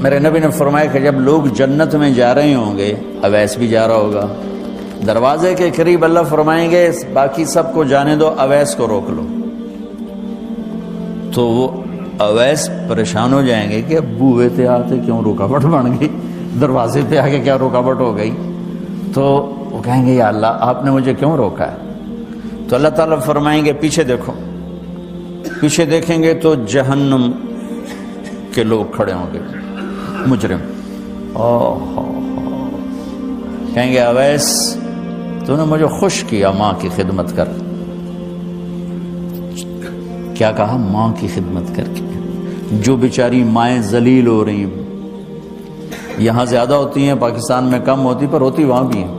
میرے نبی نے فرمایا کہ جب لوگ جنت میں جا رہے ہوں گے، اویس بھی جا رہا ہوگا، دروازے کے قریب اللہ فرمائیں گے باقی سب کو جانے دو، اویس کو روک لو۔ تو وہ اویس پریشان ہو جائیں گے کہ اب بوئے تھے آتے کیوں رکاوٹ بن گئی، دروازے پہ آگے کیا رکاوٹ ہو گئی؟ تو وہ کہیں گے یا اللہ آپ نے مجھے کیوں روکا ہے؟ تو اللہ تعالیٰ فرمائیں گے پیچھے دیکھو۔ پیچھے دیکھیں گے تو جہنم کے لوگ کھڑے ہوں گے، مجرم۔ کہیں گے اویس تو نے مجھے خوش کیا ماں کی خدمت کر۔ کیا کہا؟ ماں کی خدمت کر کے۔ جو بیچاری مائیں ذلیل ہو رہی ہیں، یہاں زیادہ ہوتی ہیں، پاکستان میں کم ہوتی، پر ہوتی وہاں بھی ہیں۔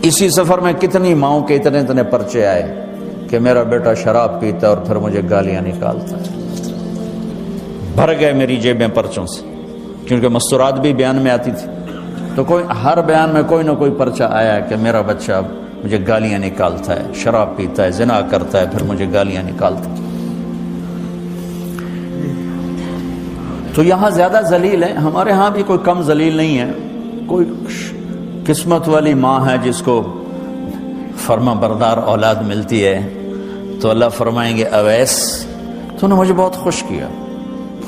اسی سفر میں کتنی ماؤں کے اتنے پرچے آئے کہ میرا بیٹا شراب پیتا اور پھر مجھے گالیاں نکالتا۔ بھر گئے میری جیبیں پرچوں سے، کیونکہ مستورات بھی بیان میں آتی تھی، تو ہر بیان میں کوئی نہ کوئی پرچہ آیا کہ میرا بچہ مجھے گالیاں نکالتا ہے، شراب پیتا ہے، زنا کرتا ہے، پھر مجھے گالیاں نکالتا ہے۔ تو یہاں زیادہ ذلیل ہیں، ہمارے ہاں بھی کوئی کم ذلیل نہیں ہے۔ کوئی قسمت والی ماں ہے جس کو فرما بردار اولاد ملتی ہے، تو اللہ فرمائیں گے اویس تو نے مجھے بہت خوش کیا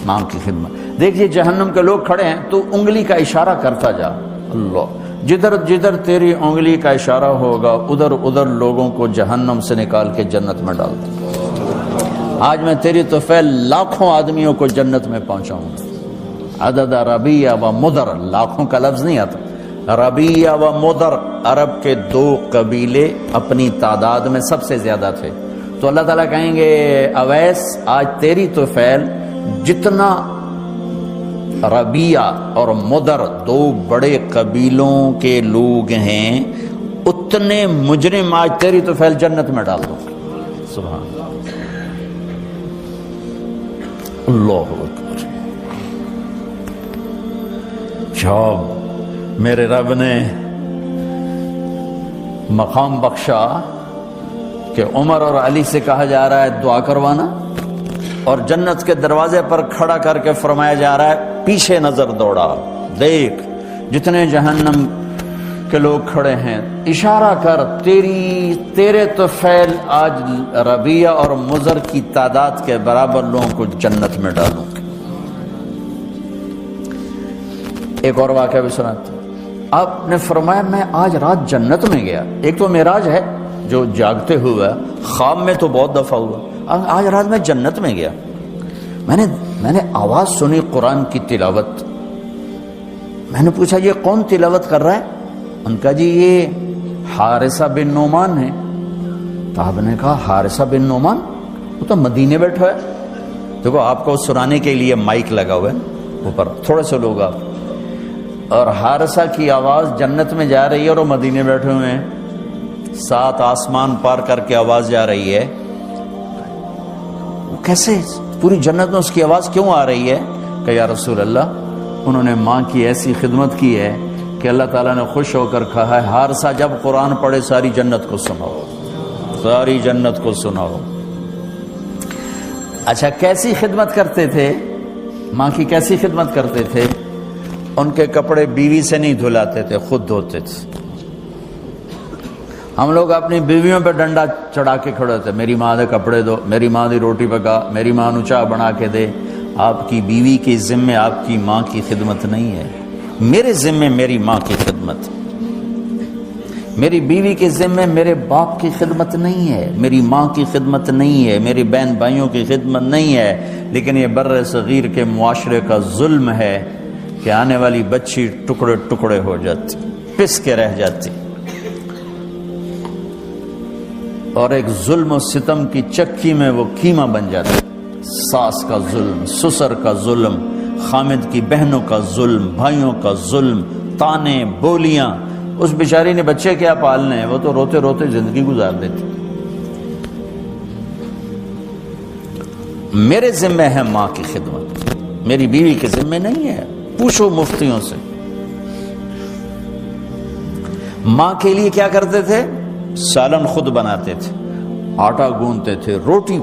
ماں کی خدمت۔ دیکھیے جہنم کے لوگ کھڑے ہیں تو انگلی کا اشارہ کرتا جا، اللہ جدھر جدھر تیری انگلی کا اشارہ ہوگا ادھر ادھر لوگوں کو جہنم سے نکال کے جنت میں ڈال دوں۔ آج میں تیری طفیل لاکھوں آدمیوں کو جنت میں پہنچاؤں گا۔ عدد ربیہ و مدر، لاکھوں کا لفظ نہیں آتا، ربیہ و مدر عرب کے دو قبیلے اپنی تعداد میں سب سے زیادہ تھے۔ تو اللہ تعالیٰ کہیں گے اویس آج تیری طفیل جتنا ربیہ اور مدر دو بڑے قبیلوں کے لوگ ہیں اتنے مجرم آج تیری طفیل جنت میں ڈال دو۔ سبحان اللہ اکبر۔ جب میرے رب نے مقام بخشا کہ عمر اور علی سے کہا جا رہا ہے دعا کروانا، اور جنت کے دروازے پر کھڑا کر کے فرمایا جا رہا ہے پیچھے نظر دوڑا، دیکھ جتنے جہنم کے لوگ کھڑے ہیں، اشارہ کر تیرے طفیل آج ربیہ اور مضر کی تعداد کے برابر لوگوں کو جنت میں ڈالوں گا۔ ایک اور واقعہ بھی سناتا ہوں۔ آپ نے فرمایا میں آج رات جنت میں گیا۔ ایک تو معراج ہے جو جاگتے ہوئے، خواب میں تو بہت دفعہ ہوا، آج رات میں جنت میں گیا۔ میں نے آواز سنی قرآن کی تلاوت۔ میں نے پوچھا یہ کون تلاوت کر رہا ہے؟ ان کا جی یہ حارثہ بن نعمان ہے۔ تو آپ نے کہا حارثہ بن نعمان؟ وہ تو مدینے بیٹھا ہے۔ دیکھو آپ کو سنانے کے لیے مائک لگا ہوا ہے اوپر، تھوڑے سے لوگ آپ، اور حارثہ کی آواز جنت میں جا رہی ہے اور وہ مدینے بیٹھے ہوئے ہیں، 7 آسمان پار کر کے آواز جا رہی ہے۔ کیسے پوری جنت میں اس کی آواز کیوں آ رہی ہے؟ کہ یا رسول اللہ انہوں نے ماں کی ایسی خدمت کی ہے کہ اللہ تعالیٰ نے خوش ہو کر کہا ہے حارثہ جب قرآن پڑھے ساری جنت کو سناؤ، ساری جنت کو سناؤ۔ اچھا کیسی خدمت کرتے تھے؟ ماں کی کیسی خدمت کرتے تھے؟ ان کے کپڑے بیوی سے نہیں دھلاتے تھے، خود دھوتے تھے۔ ہم لوگ اپنی بیویوں پہ ڈنڈا چڑھا کے کھڑے ہوتے، میری ماں دے کپڑے دو، میری ماں دی روٹی پکا، میری ماں نو چاہ بنا کے دے۔ آپ کی بیوی کے ذمے آپ کی ماں کی خدمت نہیں ہے، میرے ذمے میری ماں کی خدمت، میری بیوی کے ذمے میرے باپ کی خدمت نہیں ہے، میری ماں کی خدمت نہیں ہے، میری بہن بھائیوں کی خدمت نہیں ہے۔ لیکن یہ بر صغیر کے معاشرے کا ظلم ہے کہ آنے والی بچی ٹکڑے ٹکڑے ہو جاتی، پس کے رہ جاتی، اور ایک ظلم و ستم کی چکی میں وہ قیمہ بن جاتا ہے۔ ساس کا ظلم، سسر کا ظلم، خامد کی بہنوں کا ظلم، بھائیوں کا ظلم، تانے بولیاں۔ اس بیچاری نے بچے کیا پالنے ہیں، وہ تو روتے روتے زندگی گزار دیتی۔ میرے ذمہ ہے ماں کی خدمت، میری بیوی کے ذمہ نہیں ہے۔ پوچھو مفتیوں سے ماں کے لیے کیا کرتے تھے؟ سالن خود بناتے تھے، آٹا گوندتے تھے، روٹی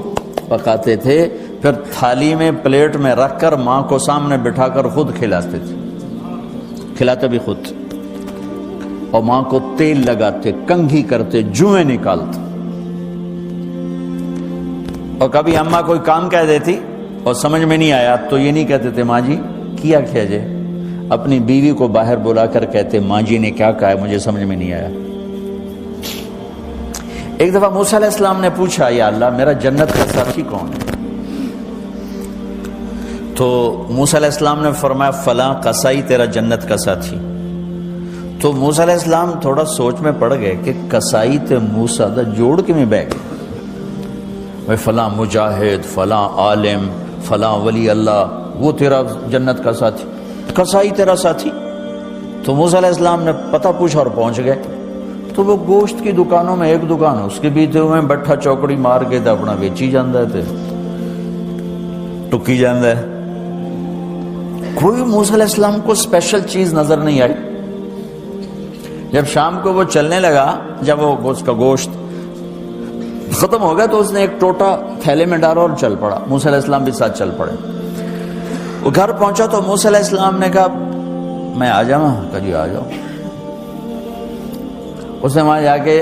پکاتے تھے، پھر تھالی میں پلیٹ میں رکھ کر ماں کو سامنے بٹھا کر خود کھلاتے تھے، کھلاتے بھی خود، اور ماں کو تیل لگاتے، کنگھی کرتے، جوئیں نکالتے۔ اور کبھی اماں کوئی کام کہہ دیتی اور سمجھ میں نہیں آیا تو یہ نہیں کہتے تھے ماں جی کیا جے، اپنی بیوی کو باہر بلا کر کہتے ماں جی نے کیا کہا ہے مجھے سمجھ میں نہیں آیا۔ ایک دفعہ موسیٰ علیہ السلام نے پوچھا یا اللہ میرا جنت کا ساتھی کون ہے؟ تو موسیٰ علیہ السلام نے فرمایا فلاں قصائی تیرا جنت کا ساتھی۔ تو موسیٰ علیہ السلام تھوڑا سوچ میں پڑ گئے کہ قصائی تے موسیٰ دا جوڑ کے میں بہ گئے، وہ فلاں مجاہد، فلاں عالم، فلاں ولی اللہ وہ تیرا جنت کا ساتھی، قصائی تیرا ساتھی۔ تو موسیٰ علیہ السلام نے پتہ پوچھا اور پہنچ گئے۔ تو وہ گوشت کی دکانوں میں ایک دکان اس کے بھی تھے، میں بٹھا چوکڑی مار کے تھا اپنا بیچی جاندہ تھے، ٹکی جاندہ ہے۔ کوئی موسیٰ علیہ السلام کو اسپیشل چیز نظر نہیں آئی۔ جب شام کو وہ چلنے لگا، جب وہ اس کا گوشت ختم ہو گیا تو اس نے ایک ٹوٹا تھیلے میں ڈالا اور چل پڑا، موسیٰ علیہ السلام بھی ساتھ چل پڑے۔ وہ گھر پہنچا تو موسیٰ علیہ السلام نے کہا میں آ جاؤں؟ کہا جی آ جاؤ۔ اس نے وہاں جا کے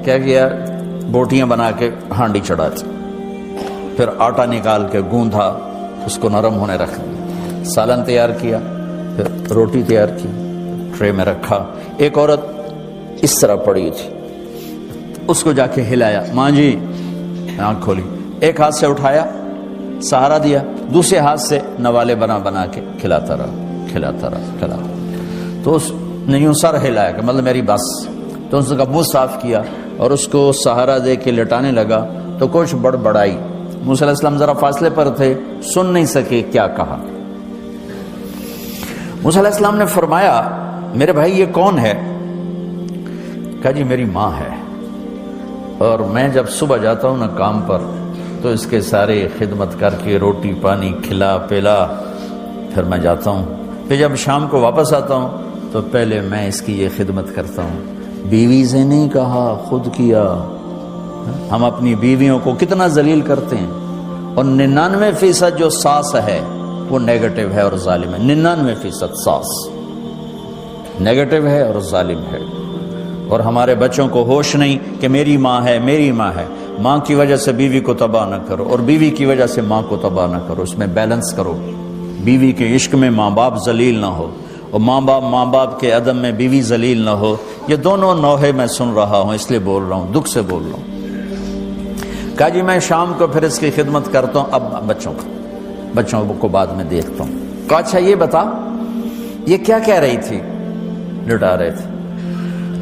کیا کیا، بوٹیاں بنا کے ہانڈی چڑھا دی، پھر آٹا نکال کے گوندھا، اس کو نرم ہونے رکھ دیا، سالن تیار کیا، پھر روٹی تیار کی، ٹرے میں رکھا۔ ایک عورت اس طرح پڑی تھی، اس کو جا کے ہلایا، ماں جی، آنکھ کھولی، ایک ہاتھ سے اٹھایا، سہارا دیا، دوسرے ہاتھ سے نوالے بنا کے کھلاتا رہا۔ تو اس نے یوں سر ہلایا کہ مطلب میری بس۔ تو اس کا منہ صاف کیا اور اس کو سہارا دے کے لٹانے لگا تو کچھ بڑبڑائی۔ موسیٰ علیہ السلام ذرا فاصلے پر تھے، سن نہیں سکے کیا کہا۔ موسیٰ علیہ السلام نے فرمایا میرے بھائی یہ کون ہے؟ کہا جی میری ماں ہے، اور میں جب صبح جاتا ہوں نا کام پر تو اس کے سارے خدمت کر کے روٹی پانی کھلا پلا پھر میں جاتا ہوں، پھر جب شام کو واپس آتا ہوں تو پہلے میں اس کی یہ خدمت کرتا ہوں۔ بیوی سے نہیں کہا، خود کیا۔ ہم اپنی بیویوں کو کتنا ذلیل کرتے ہیں، اور 99% جو ساس ہے وہ نیگیٹو ہے اور ظالم ہے۔ 99% ساس نیگیٹو ہے اور ظالم ہے، اور ہمارے بچوں کو ہوش نہیں کہ میری ماں ہے، میری ماں ہے۔ ماں کی وجہ سے بیوی کو تباہ نہ کرو، اور بیوی کی وجہ سے ماں کو تباہ نہ کرو، اس میں بیلنس کرو۔ بیوی کے عشق میں ماں باپ ذلیل نہ ہو، اور ماں باپ کے عدم میں بیوی ذلیل نہ ہو۔ یہ دونوں نوحے میں سن رہا ہوں، اس لیے بول رہا ہوں، دکھ سے بول رہا ہوں۔ کہا جی میں شام کو پھر اس کی خدمت کرتا ہوں، اب بچوں کو بعد میں دیکھتا ہوں۔ کہا اچھا یہ بتا یہ کیا کہہ رہی تھی؟ لٹا رہے تھے۔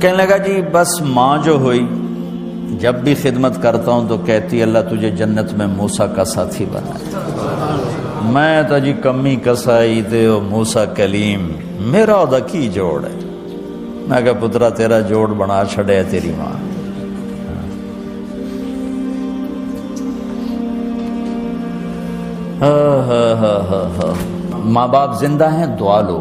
کہنے لگا جی بس ماں جو ہوئی جب بھی خدمت کرتا ہوں تو کہتی اللہ تجھے جنت میں موسیٰ کا ساتھی بنا۔ میں تو جی کمی کسائی دے موسیٰ کلیم، میرا دا کی جوڑ ہے۔ میں کہا پترا تیرا جوڑ بنا چھڑے تیری ماں۔ ماں باپ زندہ ہیں دعا لو،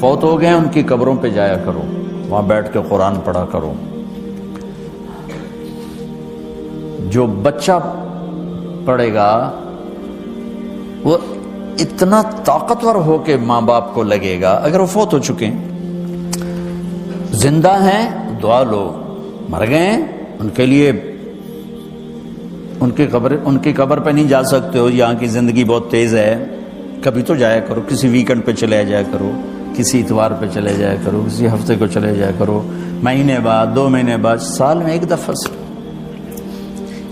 فوت ہو گئے ان کی قبروں پہ جایا کرو، وہاں بیٹھ کے قرآن پڑھا کرو۔ جو بچہ پڑھے گا وہ اتنا طاقتور ہو کے ماں باپ کو لگے گا، اگر وہ فوت ہو چکے ہیں۔ زندہ ہیں دعا لو، مر گئے ہیں ان کے لیے ان کی قبر پہ نہیں جا سکتے ہو، یہاں کی زندگی بہت تیز ہے، کبھی تو جایا کرو، کسی ویکنڈ پہ چلے جایا کرو، کسی اتوار پہ چلے جایا کرو، کسی ہفتے کو چلے جایا کرو، مہینے بعد 2 مہینے بعد، سال میں ایک دفعہ سے،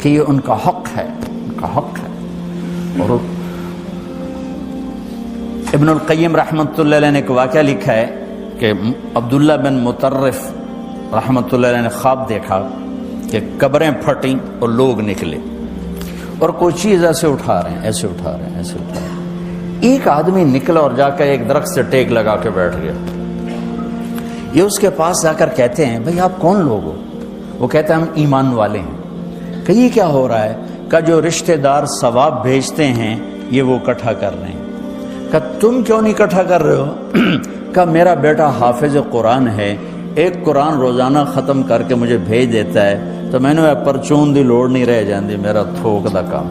کہ یہ ان کا حق ہے، ان کا حق ہے۔ اور ابن القیم رحمۃ اللہ علیہ نے ایک واقعہ لکھا ہے کہ عبداللہ بن مطرف رحمۃ اللہ علیہ نے خواب دیکھا کہ قبریں پھٹیں اور لوگ نکلے اور کوئی چیز ایسے اٹھا رہے ہیں، ایسے اٹھا رہے ہیں، ایسے اٹھا رہے ہیں۔ ایک آدمی نکلا اور جا کر ایک درخت سے ٹیک لگا کے بیٹھ گیا۔ یہ اس کے پاس جا کر کہتے ہیں بھئی آپ کون لوگ ہو؟ وہ کہتے ہیں ہم ایمان والے ہیں۔ کہ یہ کیا ہو رہا ہے؟ کہ جو رشتہ دار ثواب بھیجتے ہیں یہ وہ اکٹھا کر رہے ہیں۔ کہ تم کیوں نہیں اکٹھا کر رہے ہو؟ کہ میرا بیٹا حافظ قرآن ہے، ایک قرآن روزانہ ختم کر کے مجھے بھیج دیتا ہے، تو میں نے پرچون دی لوڑ نہیں رہ جاندی، میرا تھوک دا کام۔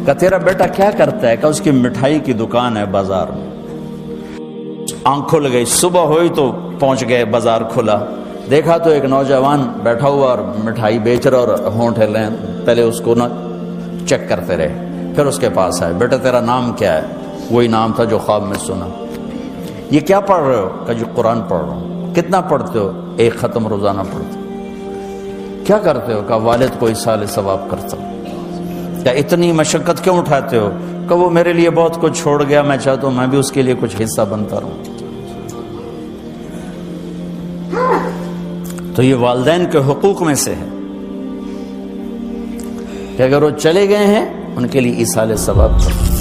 کہ تیرا بیٹا کیا کرتا ہے؟ کہ اس کی مٹھائی کی دکان ہے بازار میں. آنکھ کھل گئی، صبح ہوئی تو پہنچ گئے، بازار کھلا، دیکھا تو ایک نوجوان بیٹھا ہوا اور مٹھائی بیچ رہا اور ہونٹ ہل رہے ہیں. پہلے اس کو چیک کرتے رہے، پھر اس کے پاس آئے، بیٹا تیرا نام کیا ہے؟ وہی نام تھا جو خواب میں سنا. یہ کیا پڑھ رہے ہو؟ کہ جو قرآن پڑھ رہا ہوں. کتنا پڑھتے ہو؟ 1 ختم روزانہ پڑھتے. کیا کرتے ہو؟ کہ والد کو ایصال ثواب کرتا ہوں. کیا اتنی مشقت کیوں اٹھاتے ہو؟ کہ وہ میرے لیے بہت کچھ چھوڑ گیا، میں چاہتا ہوں میں بھی اس کے لیے کچھ حصہ بنتا رہوں. تو یہ والدین کے حقوق میں سے ہے کہ اگر وہ چلے گئے ہیں ان کے لیے ایصال ثواب کرو.